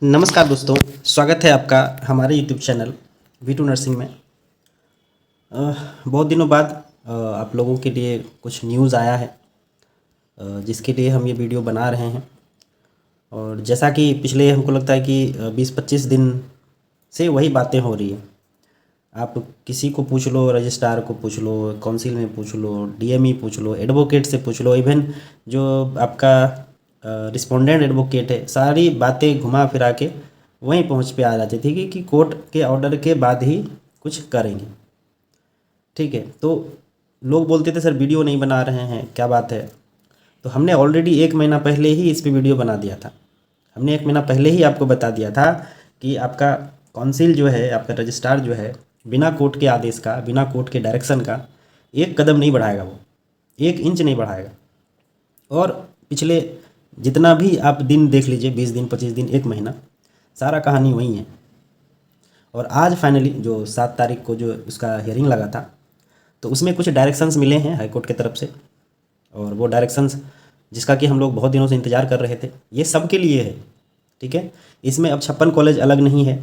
नमस्कार दोस्तों, स्वागत है आपका हमारे यूट्यूब चैनल V2 नर्सिंग में। बहुत दिनों बाद आप लोगों के लिए कुछ न्यूज़ आया है, जिसके लिए हम ये वीडियो बना रहे हैं। और जैसा कि पिछले हमको लगता है कि 20-25 दिन से वही बातें हो रही है। आप किसी को पूछ लो, रजिस्ट्रार को पूछ लो, काउंसिल में पूछ लो, DME पूछ लो, एडवोकेट से पूछ लो, इवन जो आपका रिस्पोंडेंट एडवोकेट है, सारी बातें घुमा फिरा के वहीं पहुंच पे आ जाती थी कि कोर्ट के ऑर्डर के बाद ही कुछ करेंगे। ठीक है, तो लोग बोलते थे सर वीडियो नहीं बना रहे हैं, क्या बात है। तो हमने ऑलरेडी 1 महीना पहले ही इस पे वीडियो बना दिया था। हमने 1 महीना पहले ही आपको बता दिया था कि आपका काउंसिल जो है, आपका रजिस्ट्रार जो है, बिना कोर्ट के आदेश का, बिना कोर्ट के डायरेक्शन का 1 कदम नहीं बढ़ाएगा, वो 1 इंच नहीं बढ़ाएगा। और पिछले जितना भी आप दिन देख लीजिए, 20 दिन, 25 दिन, 1 महीना, सारा कहानी वही है। और आज फाइनली जो 7 तारीख को जो उसका हियरिंग लगा था, तो उसमें कुछ डायरेक्शंस मिले हैं हाई कोर्ट की तरफ से। और वो डायरेक्शंस जिसका कि हम लोग बहुत दिनों से इंतज़ार कर रहे थे, ये सब के लिए है। ठीक है, इसमें अब 56 कॉलेज अलग नहीं है,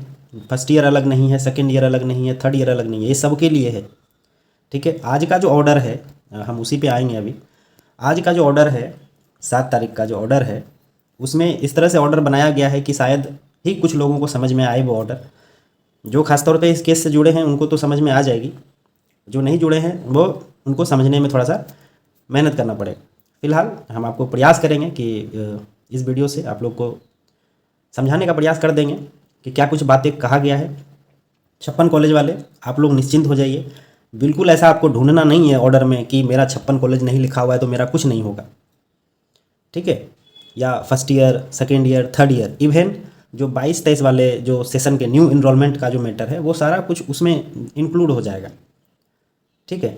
फर्स्ट ईयर अलग नहीं है, सेकेंड ईयर अलग नहीं है, थर्ड ईयर अलग नहीं है, ये सब के लिए है। ठीक है, आज का जो ऑर्डर है, हम उसी पे आएंगे अभी। आज का जो ऑर्डर है, 7 तारीख का जो ऑर्डर है, उसमें इस तरह से ऑर्डर बनाया गया है कि शायद ही कुछ लोगों को समझ में आए वो ऑर्डर। जो खासतौर पे इस केस से जुड़े हैं उनको तो समझ में आ जाएगी, जो नहीं जुड़े हैं वो उनको समझने में थोड़ा सा मेहनत करना पड़ेगा। फिलहाल हम आपको प्रयास करेंगे कि इस वीडियो से आप लोग को समझाने का प्रयास कर देंगे कि क्या कुछ बातें कहा गया है। 56 कॉलेज वाले आप लोग निश्चिंत हो जाइए, बिल्कुल ऐसा आपको ढूंढना नहीं है ऑर्डर में कि मेरा 56 कॉलेज नहीं लिखा हुआ है तो मेरा कुछ नहीं होगा। ठीक है, या first year, second year, third year, even जो 22-23 वाले जो सेशन के न्यू इनरोलमेंट का जो मैटर है, वो सारा कुछ उसमें इंक्लूड हो जाएगा। ठीक है,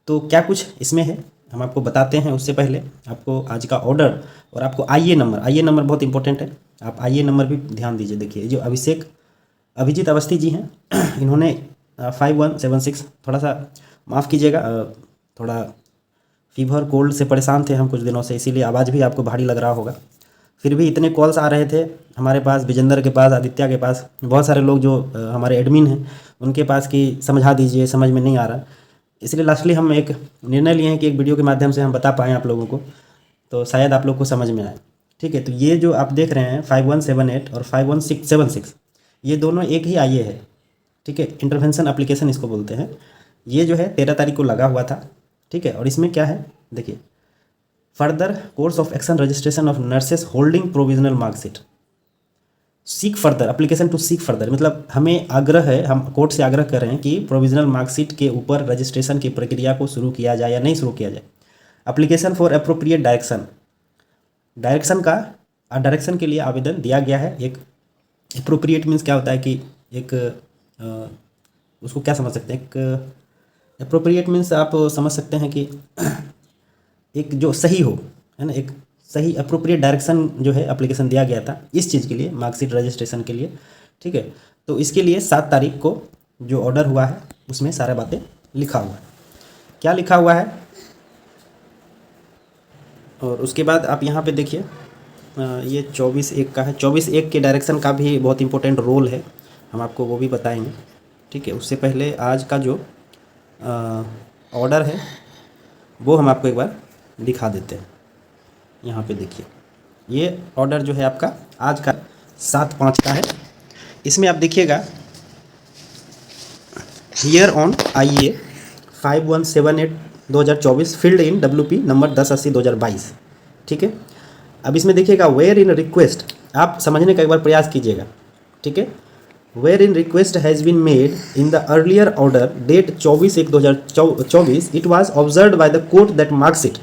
तो क्या कुछ इसमें है हम आपको बताते हैं। उससे पहले आपको आज का ऑर्डर और आपको IA नंबर बहुत इंपॉर्टेंट है, आप IA नंबर भी ध्यान दीजिए। देखिए, जो अभिजीत अवस्थी जी हैं, इन्होंने 5176, थोड़ा सा माफ़ कीजिएगा, थोड़ा फीवर कोल्ड से परेशान थे हम कुछ दिनों से, इसीलिए आवाज़ भी आपको भारी लग रहा होगा। फिर भी इतने कॉल्स आ रहे थे हमारे पास, विजेंद्र के पास, आदित्य के पास, बहुत सारे लोग जो हमारे एडमिन हैं उनके पास कि समझा दीजिए, समझ में नहीं आ रहा। इसलिए लास्टली हम एक निर्णय लिए हैं कि एक वीडियो के माध्यम से हम बता पाएँ आप लोगों को, तो शायद आप लोग को समझ में आए। ठीक है, तो ये जो आप देख रहे हैं 5178 और 51676, ये दोनों एक ही IA है। ठीक है, इंटरवेंशन एप्लीकेशन इसको बोलते हैं। ये जो है 13 तारीख को लगा हुआ था। ठीक है, और इसमें क्या है देखिए, further course of action registration of nurses holding provisional marksheet, seek further application to seek further, मतलब हमें आग्रह है, हम कोर्ट से आग्रह कर रहे हैं कि प्रोविजनल मार्कशीट के ऊपर रजिस्ट्रेशन की प्रक्रिया को शुरू किया जाए या नहीं शुरू किया जाए। एप्लीकेशन फॉर अप्रोप्रिएट डायरेक्शन के लिए आवेदन दिया गया है। एक अप्रोप्रिएट मीन्स क्या होता है कि एक उसको क्या समझ सकते हैं, एक अप्रोप्रिएट मीन्स आप समझ सकते हैं कि एक जो सही हो, है ना, एक सही अप्रोप्रिएट डायरेक्शन जो है एप्लीकेशन दिया गया था इस चीज़ के लिए, मार्कशीट रजिस्ट्रेशन के लिए। ठीक है, तो इसके लिए 7 तारीख को जो ऑर्डर हुआ है उसमें सारा बातें लिखा हुआ है। क्या लिखा हुआ है, और उसके बाद आप यहाँ पे देखिए, ये 24/1 का है। 24/1 के डायरेक्शन का भी बहुत इंपॉर्टेंट रोल है, हम आपको वो भी बताएंगे। ठीक है, उससे पहले आज का जो ऑर्डर है वो हम आपको एक बार दिखा देते हैं। यहाँ पे देखिए, ये ऑर्डर जो है आपका आज का 7/5 का है। इसमें आप देखिएगा, here on IA 5178/2024 field in WP number 1080/2022। ठीक है, अब इसमें देखिएगा वेयर इन रिक्वेस्ट, आप समझने का एक बार प्रयास कीजिएगा। ठीक है, where in request has been made in the earlier order date 24/1/2024, it was observe by the court that marksheet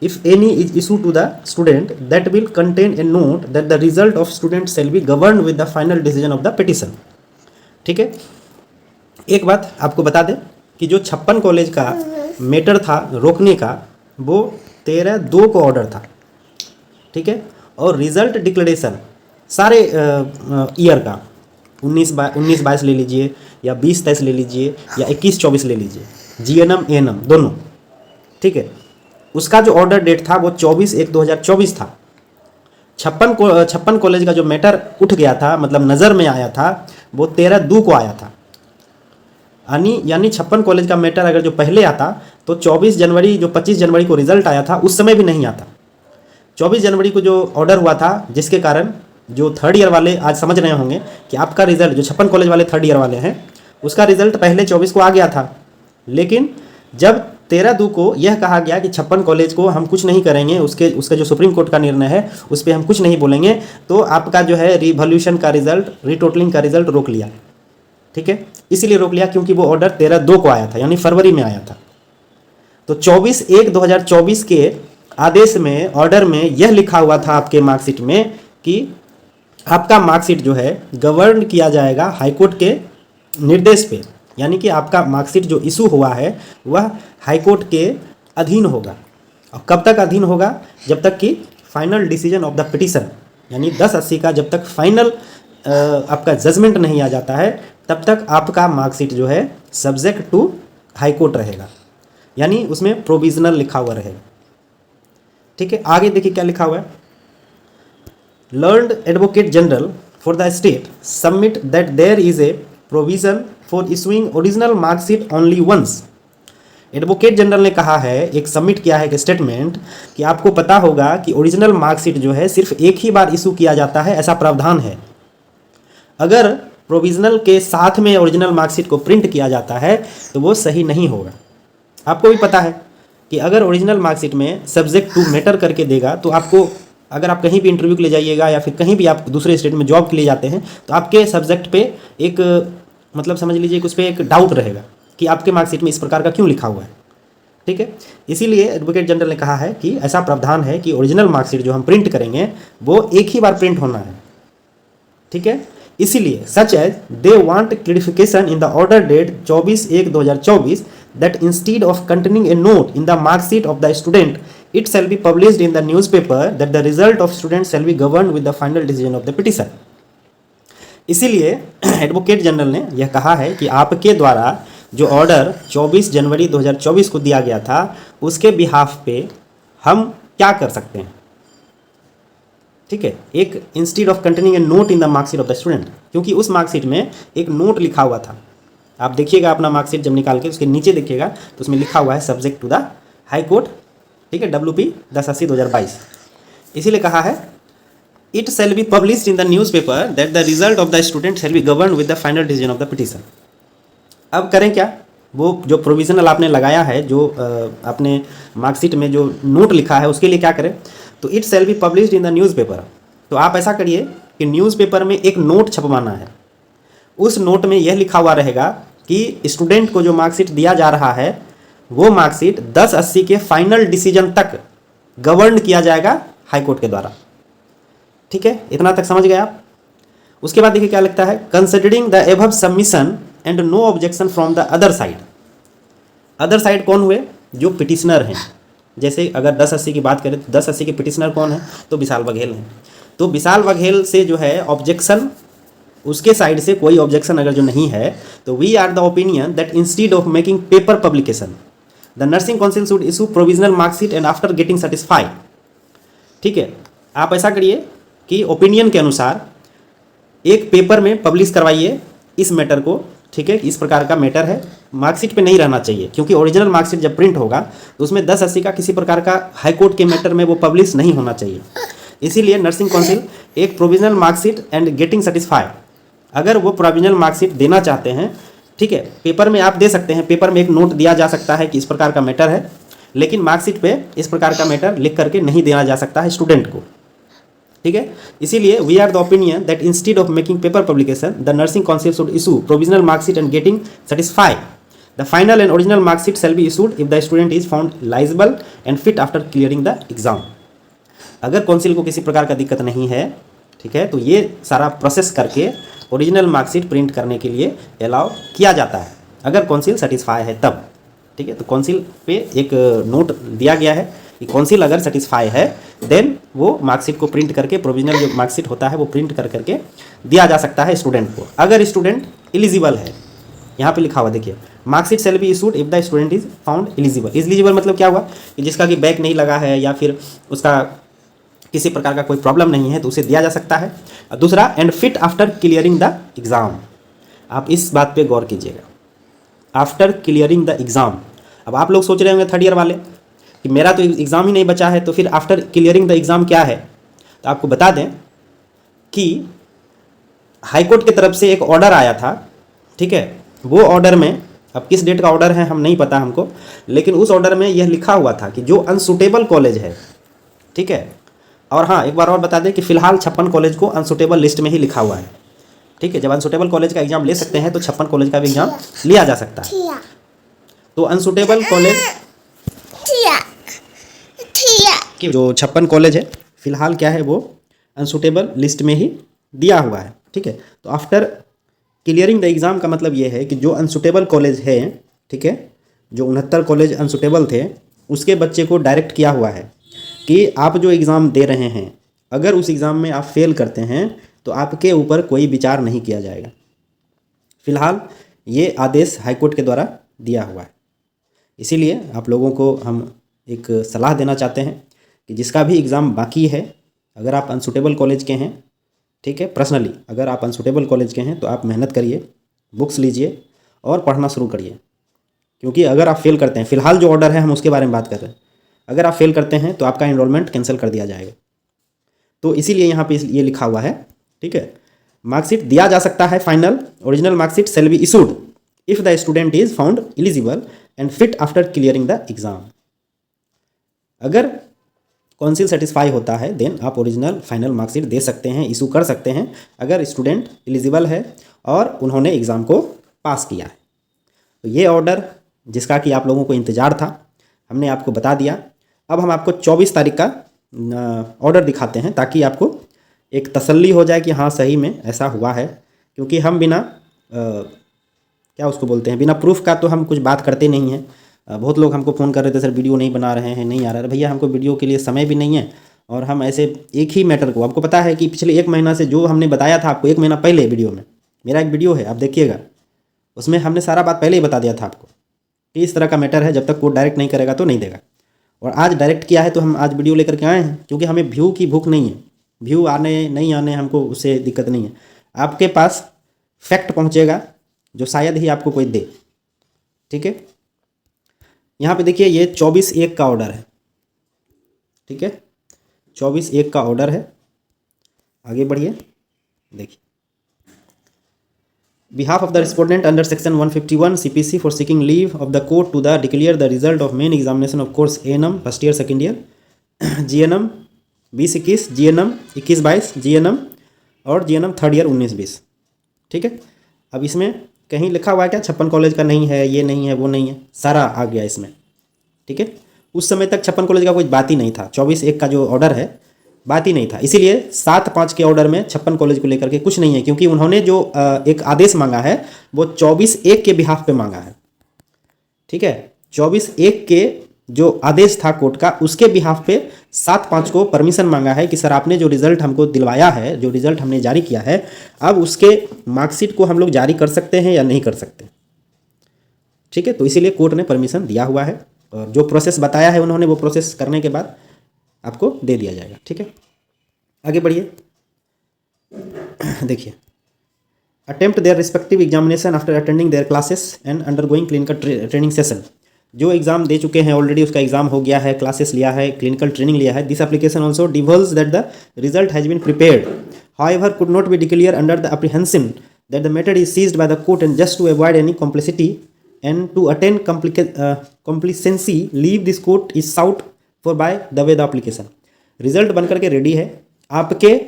if any is issued to the student that will contain a note that the result of student shall be governed with the final decision of the petition। ठीक है, एक बात आपको बता दें कि जो 56 college का मैटर था रोकने का, वो 13/2 को ऑर्डर था। ठीक है, और रिजल्ट डिक्लेरेशन सारे ईयर का 19-22 ले लीजिए, या 20-23 ले लीजिए, या 21-24 ले लीजिए, GNM ANM दोनों। ठीक है, उसका जो ऑर्डर डेट था वो 24/1/2024 था। छप्पन कॉलेज का जो मैटर उठ गया था, मतलब नज़र में आया था, वो 13/2 को आया था। यानी 56 कॉलेज का मैटर अगर जो पहले आता तो 24 जनवरी, जो 25 जनवरी को रिजल्ट आया था उस समय भी नहीं आता। 24 जनवरी को जो ऑर्डर हुआ था, जिसके कारण जो थर्ड ईयर वाले आज समझ रहे होंगे कि आपका रिजल्ट, जो 56 कॉलेज वाले थर्ड ईयर वाले हैं, उसका रिजल्ट पहले 24 को आ गया था। लेकिन जब 13/2 को यह कहा गया कि 56 कॉलेज को हम कुछ नहीं करेंगे, उसका जो सुप्रीम कोर्ट का निर्णय है उस पर हम कुछ नहीं बोलेंगे, तो आपका जो है रिवॉल्यूशन का रिजल्ट, रीटोटलिंग का रिजल्ट रोक लिया। ठीक है, इसीलिए रोक लिया क्योंकि वो ऑर्डर 13/2 को आया था, यानी फरवरी में आया था। तो 24/1/2024 के आदेश में, ऑर्डर में यह लिखा हुआ था आपके मार्कशीट में कि आपका मार्कशीट जो है गवर्न किया जाएगा हाईकोर्ट के निर्देश पे, यानी कि आपका मार्कशीट जो इशू हुआ है वह हाईकोर्ट के अधीन होगा। और कब तक अधीन होगा? जब तक कि final decision of the petition, यानी 1080 का जब तक फाइनल आपका जजमेंट नहीं आ जाता है, तब तक आपका मार्कशीट जो है सब्जेक्ट टू हाईकोर्ट रहेगा, यानी उसमें प्रोविजनल लिखा हुआ रहेगा। ठीक है, आगे देखिए क्या लिखा हुआ है। Learned advocate general for the state submit that there is a provision for issuing original marksheet only once. Advocate general ने कहा है, एक सबमिट किया है एक स्टेटमेंट, कि आपको पता होगा कि ओरिजिनल मार्कशीट जो है सिर्फ एक ही बार इशू किया जाता है, ऐसा प्रावधान है। अगर प्रोविजनल के साथ में ओरिजिनल मार्कशीट को प्रिंट किया जाता है तो वो सही नहीं होगा। आपको भी पता है कि अगर ओरिजिनल मार्कशीट में सब्जेक्ट टू मैटर करके देगा तो आपको, अगर आप कहीं भी इंटरव्यू के लिए जाइएगा या फिर कहीं भी आप दूसरे स्टेट में जॉब के लिए जाते हैं तो आपके सब्जेक्ट पे एक, मतलब समझ लीजिए कि उस पर एक डाउट रहेगा कि आपके मार्कशीट में इस प्रकार का क्यों लिखा हुआ है। ठीक है, इसीलिए एडवोकेट जनरल ने कहा है कि ऐसा प्रावधान है कि ओरिजिनल मार्कशीट जो हम प्रिंट करेंगे वो एक ही बार प्रिंट होना है। ठीक है, इसीलिए such as they want clarification in the order date 24/1/2024 that instead of containing a note in the mark sheet of the student, it shall be published in the newspaper that the result of student shall be governed with the final decision of the petition. इसीलिए advocate general ने यह कहा है कि आपके द्वारा जो order 24 जनवरी 2024 को दिया गया था उसके बिहाफ पे हम क्या कर सकते हैं। ठीक है, एक instead of containing A note in the marksheet of the student, क्योंकि उस मार्कशीट में एक नोट लिखा हुआ था। आप देखिएगा अपना मार्कशीट जब निकाल के उसके नीचे देखिएगा तो उसमें लिखा हुआ है subject to the high court. ठीक है, WP 10/80/2022। इसीलिए कहा है it shall be published in the news paper that the result of the student shall be govern with the final decision of the petition. अब करें क्या, वो जो प्रोविजनल आपने लगाया है, जो आपने मार्कशीट में जो नोट लिखा है उसके लिए क्या करें, तो it shall be published in the news paper. तो आप ऐसा करिए कि न्यूज़ पेपर में एक नोट छपवाना है। उस नोट में यह लिखा हुआ रहेगा कि स्टूडेंट को जो मार्कशीट दिया जा रहा है वो मार्कशीट 1080 के फाइनल डिसीजन तक गवर्न किया जाएगा हाईकोर्ट के द्वारा। ठीक है, इतना तक समझ गए आप। उसके बाद देखिए क्या लिखता है, considering the above submission and no objection from the other side. Other side कौन हुए? जो पिटिशनर हैं। जैसे अगर 1080 की बात करें तो 1080 के पिटिशनर कौन है? तो विशाल बघेल हैं। तो विशाल बघेल से जो है ऑब्जेक्शन, उसके साइड से कोई ऑब्जेक्शन अगर जो नहीं है तो we are the opinion that instead of making paper publication the nursing council should issue provisional marksheet and after getting satisfied. ठीक है, आप ऐसा करिए कि ओपिनियन के अनुसार एक पेपर में पब्लिश करवाइए इस मैटर को। ठीक है, इस प्रकार का मैटर है, मार्कशीट पे नहीं रहना चाहिए, क्योंकि ओरिजिनल मार्कशीट जब प्रिंट होगा तो उसमें 1080 का किसी प्रकार का हाईकोर्ट के मैटर में वो पब्लिश नहीं होना चाहिए। इसीलिए नर्सिंग काउंसिल एक provisional marksheet and getting satisfied, अगर वो प्रोविजनल मार्कशीट देना चाहते हैं, ठीक है, पेपर में आप दे सकते हैं, पेपर में एक नोट दिया जा सकता है कि इस प्रकार का मैटर है, लेकिन मार्कशीट पे इस प्रकार का मैटर लिख करके नहीं देना जा सकता है स्टूडेंट को। ठीक है, इसीलिए we are the opinion that instead of making paper publication the nursing council should issue provisional marksheet and getting satisfied the final and original marksheet shall be issued if the student is found liable and fit after clearing the exam. अगर council को किसी प्रकार का दिक्कत नहीं है, ठीक है, तो ये सारा प्रोसेस करके ओरिजिनल मार्कशीट प्रिंट करने के लिए अलाउ किया जाता है, अगर काउंसिल सेटिस्फाई है तब। ठीक है, तो काउंसिल पे एक नोट दिया गया है कि काउंसिल अगर सेटिस्फाई है देन वो मार्कशीट को प्रिंट करके, प्रोविजनल जो मार्कशीट होता है वो प्रिंट कर करके दिया जा सकता है स्टूडेंट को, अगर स्टूडेंट एलिजिबल है। यहाँ पे लिखा हुआ देखिए, marksheet shall be issued if the student is found eligible. Eligible मतलब क्या हुआ कि जिसका कि बैक नहीं लगा है या फिर उसका किसी प्रकार का कोई प्रॉब्लम नहीं है तो उसे दिया जा सकता है। और दूसरा, and fit after clearing the exam. आप इस बात पे गौर कीजिएगा, आफ्टर क्लियरिंग द एग्ज़ाम। अब आप लोग सोच रहे होंगे थर्ड ईयर वाले कि मेरा तो एग्ज़ाम ही नहीं बचा है, तो फिर आफ्टर क्लियरिंग द एग्ज़ाम क्या है। तो आपको बता दें कि हाईकोर्ट की तरफ से एक ऑर्डर आया था, ठीक है। वो ऑर्डर में, अब किस डेट का ऑर्डर है हम नहीं पता हमको, लेकिन उस ऑर्डर में यह लिखा हुआ था कि जो अनसुटेबल कॉलेज है, ठीक है। और हाँ, एक बार और बता दें कि फ़िलहाल 56 कॉलेज को अनसुटेबल लिस्ट में ही लिखा हुआ है, ठीक है। जब अनसुटेबल कॉलेज का एग्ज़ाम ले सकते हैं तो 56 कॉलेज का भी एग्ज़ाम लिया जा सकता है। तो अनसुटेबल कॉलेज कि जो 56 कॉलेज है फ़िलहाल क्या है, वो अनसुटेबल लिस्ट में ही दिया हुआ है, ठीक है। तो आफ्टर क्लियरिंग द एग्ज़ाम का मतलब ये है कि जो अनसुटेबल कॉलेज है, ठीक है, जो 69 कॉलेज अनसुटेबल थे, उसके बच्चे को डायरेक्ट किया हुआ है कि आप जो एग्ज़ाम दे रहे हैं, अगर उस एग्ज़ाम में आप फेल करते हैं तो आपके ऊपर कोई विचार नहीं किया जाएगा। फ़िलहाल ये आदेश हाईकोर्ट के द्वारा दिया हुआ है। इसीलिए आप लोगों को हम एक सलाह देना चाहते हैं कि जिसका भी एग्ज़ाम बाकी है, अगर आप अनसुटेबल कॉलेज के हैं, ठीक है, पर्सनली अगर आप अनसुटेबल कॉलेज के हैं तो आप मेहनत करिए, बुक्स लीजिए और पढ़ना शुरू करिए। क्योंकि अगर आप फेल करते हैं, फ़िलहाल जो ऑर्डर है हम उसके बारे में बात कर रहे हैं, अगर आप फेल करते हैं तो आपका एनरोलमेंट कैंसिल कर दिया जाएगा। तो इसीलिए यहाँ पे ये लिखा हुआ है, ठीक है। मार्कशीट दिया जा सकता है final, original marksheet shall be issued if the student is found eligible and fit after clearing the exam. अगर काउंसिल सेटिस्फाई होता है देन आप ओरिजिनल फाइनल मार्कशीट दे सकते हैं, इशू कर सकते हैं, अगर स्टूडेंट एलिजिबल है और उन्होंने एग्ज़ाम को पास किया है। तो ये ऑर्डर जिसका कि आप लोगों को इंतज़ार था, हमने आपको बता दिया। अब हम आपको 24 तारीख का ऑर्डर दिखाते हैं ताकि आपको एक तसल्ली हो जाए कि हाँ सही में ऐसा हुआ है। क्योंकि हम बिना क्या उसको बोलते हैं, बिना प्रूफ का तो हम कुछ बात करते नहीं हैं। बहुत लोग हमको फ़ोन कर रहे थे, सर वीडियो नहीं बना रहे हैं, नहीं आ रहा है। भैया हमको वीडियो के लिए समय भी नहीं है, और हम ऐसे एक ही मैटर को, आपको पता है कि पिछले 1 महीना से जो हमने बताया था आपको 1 महीना पहले वीडियो में, मेरा एक वीडियो है आप देखिएगा, उसमें हमने सारा बात पहले ही बता दिया था आपको कि इस तरह का मैटर है, जब तक कोर्ट डायरेक्ट नहीं करेगा तो नहीं देगा। और आज डायरेक्ट किया है तो हम आज वीडियो लेकर के आए हैं, क्योंकि हमें व्यू की भूख नहीं है। व्यू आने नहीं आने हमको उससे दिक्कत नहीं है, आपके पास फैक्ट पहुँचेगा जो शायद ही आपको कोई दे, ठीक है। यहाँ पे देखिए ये 24/1 का ऑर्डर है, ठीक है, 24/1 का ऑर्डर है। आगे बढ़िए, देखिए, behalf of the respondent under section 151 CPC for seeking leave of the court to the declare the result of main examination of course ANM first year second year, GNM 2021, GNM 21-22, GNM और GNM third year 19-20, ठीक है। अब इसमें कहीं लिखा हुआ है क्या 56 कॉलेज का नहीं है, ये नहीं है, वो नहीं है, सारा आ गया इसमें, ठीक है। उस समय तक 56 कॉलेज का कोई बात ही नहीं था, 24/1 का जो ऑर्डर है बात ही नहीं था। इसीलिए 7/5 के ऑर्डर में 56 कॉलेज को लेकर के कुछ नहीं है, क्योंकि उन्होंने जो एक आदेश मांगा है वो 24/1 के बिहाफ पे मांगा है, ठीक है। 24/1 के जो आदेश था कोर्ट का, उसके बिहाफ पे 7/5 को परमिशन मांगा है कि सर आपने जो रिजल्ट हमको दिलवाया है, जो रिजल्ट हमने जारी किया है, अब उसके मार्कशीट को हम लोग जारी कर सकते हैं या नहीं कर सकते, ठीक है। तो इसीलिए कोर्ट ने परमिशन दिया हुआ है, और जो प्रोसेस बताया है उन्होंने, वो प्रोसेस करने के बाद आपको दे दिया जाएगा, ठीक है। आगे बढ़िए, देखिए, attempt their respective examination after attending there classes and undergoing clinical training session. जो एग्जाम दे चुके हैं ऑलरेडी, उसका एग्जाम हो गया है, क्लासेस लिया है, क्लिनिकल ट्रेनिंग लिया है, this application also divulges that the result has been prepared however could not be declare under the apprehension that the matter is seized by the court and just to avoid any complicity and to attain complacency leave this court is sought for by the way the application. Result बनकर के ready है, आपके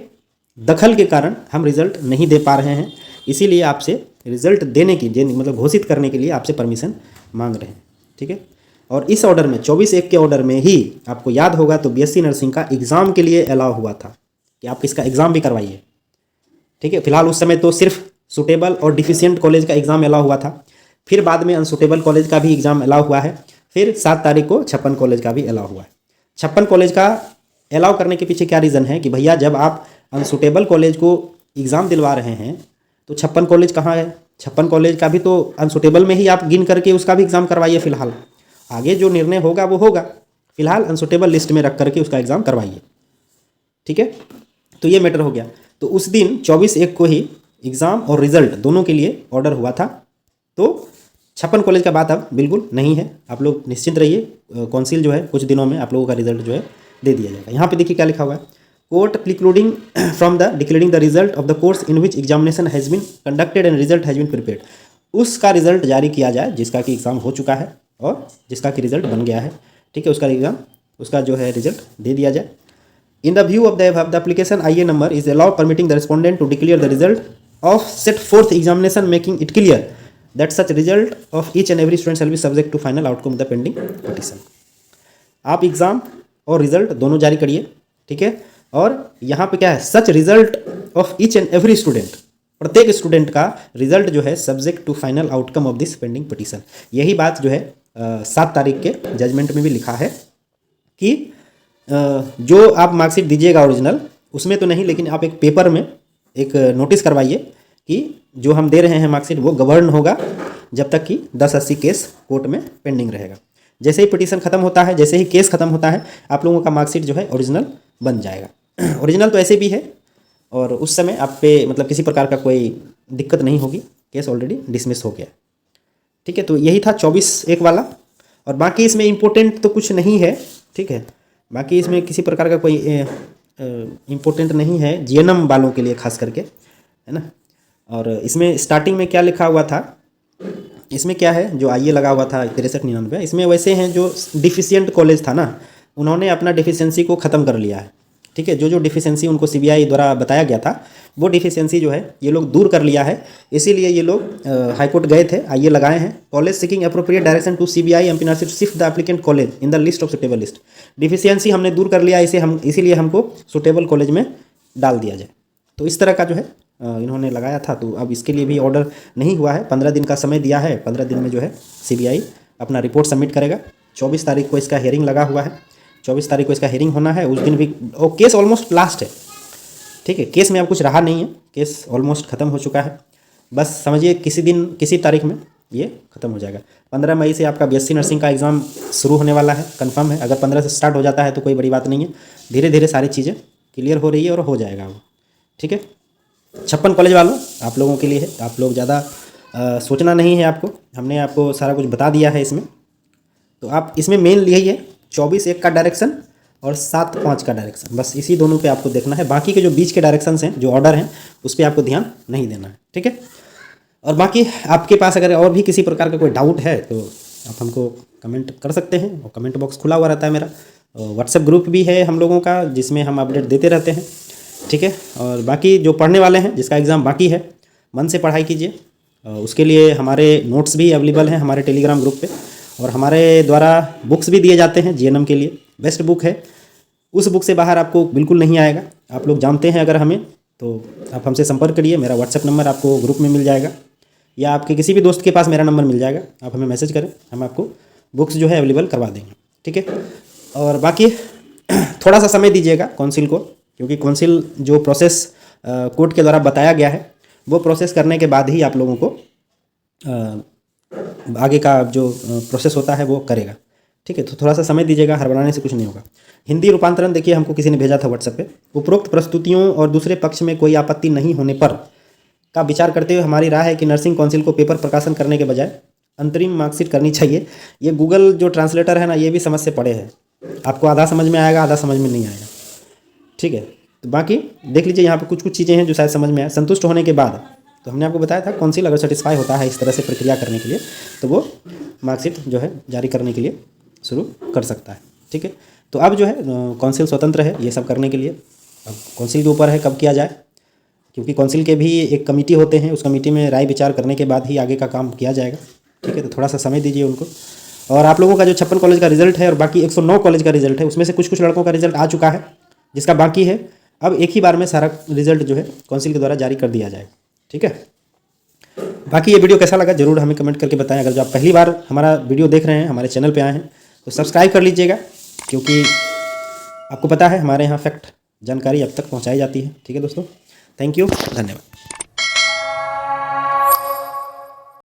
दखल के कारण हम result नहीं दे पा रहे हैं, इसीलिए आपसे रिजल्ट देने की, मतलब घोषित करने के लिए आपसे परमिशन मांग रहे हैं, ठीक है। और इस ऑर्डर में 24/1 के ऑर्डर में ही आपको याद होगा तो BSc नर्सिंग का एग्ज़ाम के लिए अलाउ हुआ था कि आप इसका एग्ज़ाम भी करवाइए, ठीक है। फिलहाल उस समय तो सिर्फ सुटेबल और डिफिशियंट कॉलेज का एग्ज़ाम अलाउ हुआ था, फिर बाद में अनसुटेबल कॉलेज का भी एग्ज़ाम अलाउ हुआ है, फिर 7 तारीख को 56 कॉलेज का भी अलाउ हुआ है। 56 कॉलेज का अलाउ करने के पीछे क्या रीज़न है कि भैया जब आप अनसुटेबल कॉलेज को एग्ज़ाम दिलवा रहे हैं तो 56 कॉलेज कहाँ है, 56 कॉलेज का भी तो अनसुटेबल में ही आप गिन करके उसका भी एग्ज़ाम करवाइए। फिलहाल आगे जो निर्णय होगा वो होगा, फिलहाल अनसुटेबल लिस्ट में रख करके उसका एग्ज़ाम करवाइए, ठीक है, तो ये मैटर हो गया। तो उस दिन 24/1 को ही एग्ज़ाम और रिज़ल्ट दोनों के लिए ऑर्डर हुआ था। तो 56 कॉलेज का बात अब बिल्कुल नहीं है, आप लोग निश्चिंत रहिए। काउंसिल जो है कुछ दिनों में आप लोगों का रिजल्ट जो है दे दिया जाएगा। यहाँ पे देखिए क्या लिखा हुआ है, court precluding from the declaring the result of the course in which examination has been conducted and result has been prepared. उसका रिजल्ट जारी किया जाए जिसका कि एग्ज़ाम हो चुका है और जिसका कि रिजल्ट बन गया है, ठीक है, उसका एग्ज़ाम उसका जो है रिजल्ट दे दिया जाए। In the view of the above, the application IA number is allowed permitting the respondent to declare the result of set forth examination, making it clear that such result of each and every student shall be subject to final outcome of the pending petition। आप exam और result दोनों जारी करिए, ठीक है। और यहाँ पे क्या है, such result of each and every student, प्रत्येक स्टूडेंट का रिजल्ट जो है subject to final outcome of this pending petition. यही बात जो है 7 तारीख के जजमेंट में भी लिखा है कि जो आप मार्कशीट दीजिएगा ओरिजिनल, उसमें तो नहीं, लेकिन आप एक पेपर में एक नोटिस करवाइए कि जो हम दे रहे हैं मार्कशीट वो गवर्न होगा जब तक कि 1080 केस कोर्ट में पेंडिंग रहेगा। जैसे ही पिटीशन खत्म होता है, जैसे ही केस खत्म होता है, आप लोगों का मार्कशीट जो है ओरिजिनल बन जाएगा। ओरिजिनल तो ऐसे भी है और उस समय आप पे मतलब किसी प्रकार का कोई दिक्कत नहीं होगी, केस ऑलरेडी डिसमिस हो गया, ठीक है। तो यही था 24/1 वाला। और बाकी इसमें इम्पोर्टेंट तो कुछ नहीं है, ठीक है, बाकी इसमें किसी प्रकार का कोई इम्पोर्टेंट नहीं है जीएनएम वालों के लिए खास करके, है ना। और इसमें स्टार्टिंग में क्या लिखा हुआ था, इसमें क्या है जो आईए लगा हुआ था 6399, इसमें वैसे हैं जो डिफिशियंट कॉलेज था ना, उन्होंने अपना डिफिशियंसी को ख़त्म कर लिया है, ठीक है। जो डिफिशियंसी उनको सीबीआई द्वारा बताया गया था वो डिफिशियंसी जो है ये लोग दूर कर लिया है। इसीलिए ये लोग हाईकोर्ट गए थे, आईए लगाए हैं। College seeking appropriate direction to CBI MPRC to shift the applicant college in the list of suitable list. Deficiency हमने दूर कर लिया, इसीलिए हमको सुटेबल कॉलेज में डाल दिया जाए। तो इस तरह का जो है इन्होंने लगाया था। तो अब इसके लिए भी ऑर्डर नहीं हुआ है, 15 दिन का समय दिया है। 15 दिन में जो है सीबीआई अपना रिपोर्ट सबमिट करेगा। 24 तारीख को इसका हियरिंग लगा हुआ है, 24 तारीख को इसका हियरिंग होना है। उस दिन भी और केस ऑलमोस्ट लास्ट है, ठीक है, केस में अब कुछ रहा नहीं है, केस ऑलमोस्ट ख़त्म हो चुका है। बस समझिए किसी दिन किसी तारीख में ये ख़त्म हो जाएगा। 15 मई से आपका बीएससी नर्सिंग का एग्ज़ाम शुरू होने वाला है, कंफर्म है। अगर 15 से स्टार्ट हो जाता है तो कोई बड़ी बात नहीं है, धीरे धीरे सारी चीज़ें क्लियर हो रही है और हो जाएगा वो, ठीक है। 56 कॉलेज वालों आप लोगों के लिए है, आप लोग ज़्यादा सोचना नहीं है आपको, हमने आपको सारा कुछ बता दिया है इसमें। तो आप इसमें मेन यही है 24/1 का डायरेक्शन और 7/5 का डायरेक्शन, बस इसी दोनों पे आपको देखना है। बाकी के जो बीच के डायरेक्शंस हैं, जो ऑर्डर हैं, उस पर आपको ध्यान नहीं देना है, ठीक है। और बाकी आपके पास अगर और भी किसी प्रकार का कोई डाउट है तो आप हमको कमेंट कर सकते हैं, और कमेंट बॉक्स खुला हुआ रहता है मेरा। व्हाट्सएप ग्रुप भी है हम लोगों का जिसमें हम अपडेट देते रहते हैं, ठीक है। और बाकी जो पढ़ने वाले हैं, जिसका एग्ज़ाम बाकी है, मन से पढ़ाई कीजिए। उसके लिए हमारे नोट्स भी अवेलेबल हैं हमारे टेलीग्राम ग्रुप पे, और हमारे द्वारा बुक्स भी दिए जाते हैं जीएनएम के लिए। बेस्ट बुक है, उस बुक से बाहर आपको बिल्कुल नहीं आएगा। आप लोग जानते हैं अगर हमें, तो आप हमसे संपर्क करिए। मेरा व्हाट्सएप नंबर आपको ग्रुप में मिल जाएगा, या आपके किसी भी दोस्त के पास मेरा नंबर मिल जाएगा। आप हमें मैसेज करें, हम आपको बुक्स जो है अवेलेबल करवा देंगे, ठीक है। और बाकी थोड़ा सा समय दीजिएगा काउंसिल को, क्योंकि काउंसिल जो प्रोसेस कोर्ट के द्वारा बताया गया है वो प्रोसेस करने के बाद ही आप लोगों को आगे का जो प्रोसेस होता है वो करेगा, ठीक है। तो थोड़ा सा समय दीजिएगा, हड़बड़ाने से कुछ नहीं होगा। हिंदी रूपांतरण देखिए हमको किसी ने भेजा था व्हाट्सएप पे। उपरोक्त प्रस्तुतियों और दूसरे पक्ष में कोई आपत्ति नहीं होने पर का विचार करते हुए हमारी राय है कि नर्सिंग काउंसिल को पेपर प्रकाशन करने के बजाय अंतरिम मार्कशीट करनी चाहिए। ये गूगल जो ट्रांसलेटर है ना, ये भी समझ से पड़े है, आपको आधा समझ में आएगा, आधा समझ में नहीं आएगा, ठीक है। तो बाकी देख लीजिए, यहाँ पे कुछ कुछ चीज़ें हैं जो शायद समझ में आए। संतुष्ट होने के बाद, तो हमने आपको बताया था काउंसिल अगर सेटिस्फाई होता है इस तरह से प्रक्रिया करने के लिए, तो वो मार्कशीट जो है जारी करने के लिए शुरू कर सकता है, ठीक है। तो अब जो है काउंसिल स्वतंत्र है ये सब करने के लिए। अब काउंसिल के ऊपर है कब किया जाए, क्योंकि काउंसिल के भी एक कमेटी होते हैं, उस कमेटी में राय विचार करने के बाद ही आगे का काम किया जाएगा, ठीक है। तो थोड़ा सा समय दीजिए उनको। और आप लोगों का जो 56 कॉलेज का रिजल्ट है और बाकी 109 कॉलेज का रिजल्ट है, उसमें से कुछ कुछ लड़कों का रिजल्ट आ चुका है, जिसका बाकी है। अब एक ही बार में सारा रिजल्ट जो है काउंसिल के द्वारा जारी कर दिया जाएगा, ठीक है। बाकी ये वीडियो कैसा लगा जरूर हमें कमेंट करके बताएं। अगर जो आप पहली बार हमारा वीडियो देख रहे हैं, हमारे चैनल पे आए हैं, तो सब्सक्राइब कर लीजिएगा, क्योंकि आपको पता है हमारे यहाँ फैक्ट जानकारी अब तक पहुँचाई जाती है, ठीक है दोस्तों। थैंक यू, धन्यवाद।